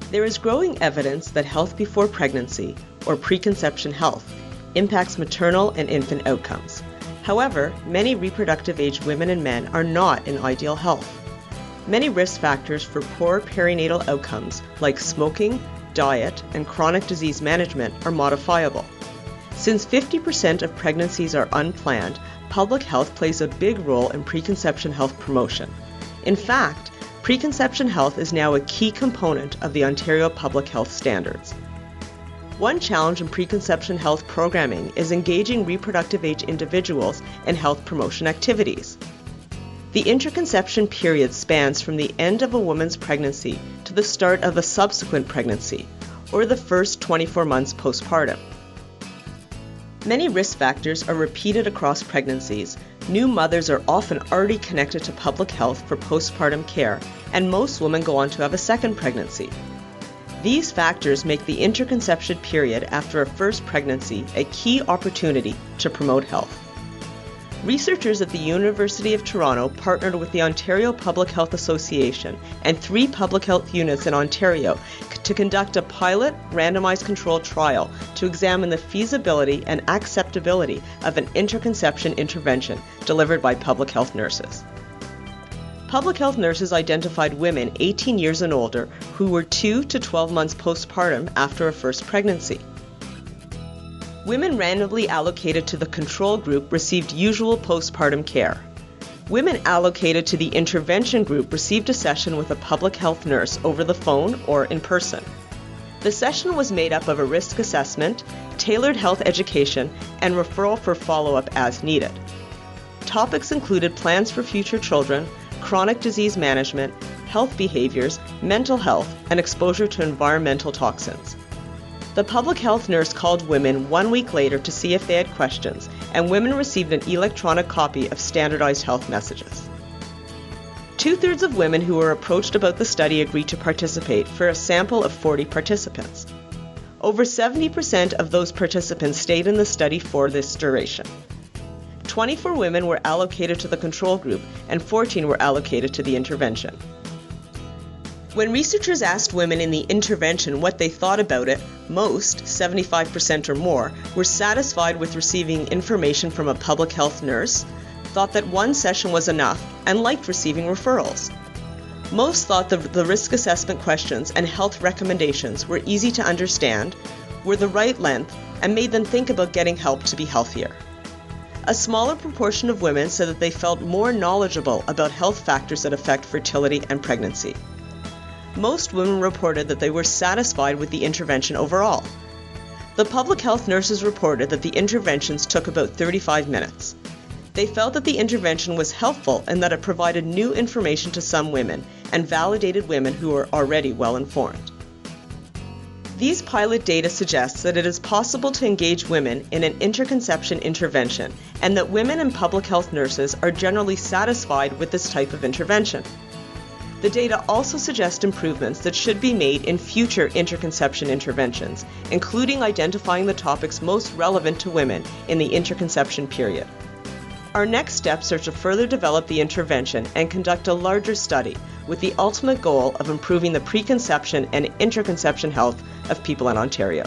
There is growing evidence that health before pregnancy, or preconception health, impacts maternal and infant outcomes. However, many reproductive-age women and men are not in ideal health. Many risk factors for poor perinatal outcomes, like smoking, diet, and chronic disease management, are modifiable. Since 50% of pregnancies are unplanned, public health plays a big role in preconception health promotion. In fact, preconception health is now a key component of the Ontario Public Health Standards. One challenge in preconception health programming is engaging reproductive age individuals in health promotion activities. The interconception period spans from the end of a woman's pregnancy to the start of a subsequent pregnancy, or the first 24 months postpartum. Many risk factors are repeated across pregnancies. New mothers are often already connected to public health for postpartum care, and most women go on to have a second pregnancy. These factors make the interconception period after a first pregnancy a key opportunity to promote health. Researchers at the University of Toronto partnered with the Ontario Public Health Association and 3 public health units in Ontario to conduct a pilot randomized controlled trial to examine the feasibility and acceptability of an interconception intervention delivered by public health nurses. Public health nurses identified women 18 years and older who were 2 to 12 months postpartum after a first pregnancy. Women randomly allocated to the control group received usual postpartum care. Women allocated to the intervention group received a session with a public health nurse over the phone or in person. The session was made up of a risk assessment, tailored health education, and referral for follow-up as needed. Topics included plans for future children, chronic disease management, health behaviors, mental health, and exposure to environmental toxins. The public health nurse called women 1 week later to see if they had questions, and women received an electronic copy of standardized health messages. 2/3 of women who were approached about the study agreed to participate for a sample of 40 participants. Over 70% of those participants stayed in the study for this duration. 24 women were allocated to the control group and 14 were allocated to the intervention. When researchers asked women in the intervention what they thought about it, most, 75% or more, were satisfied with receiving information from a public health nurse, thought that one session was enough, and liked receiving referrals. Most thought the risk assessment questions and health recommendations were easy to understand, were the right length, and made them think about getting help to be healthier. A smaller proportion of women said that they felt more knowledgeable about health factors that affect fertility and pregnancy. Most women reported that they were satisfied with the intervention overall. The public health nurses reported that the interventions took about 35 minutes. They felt that the intervention was helpful and that it provided new information to some women and validated women who were already well informed. These pilot data suggests that it is possible to engage women in an interconception intervention and that women and public health nurses are generally satisfied with this type of intervention. The data also suggest improvements that should be made in future interconception interventions, including identifying the topics most relevant to women in the interconception period. Our next steps are to further develop the intervention and conduct a larger study with the ultimate goal of improving the preconception and interconception health of people in Ontario.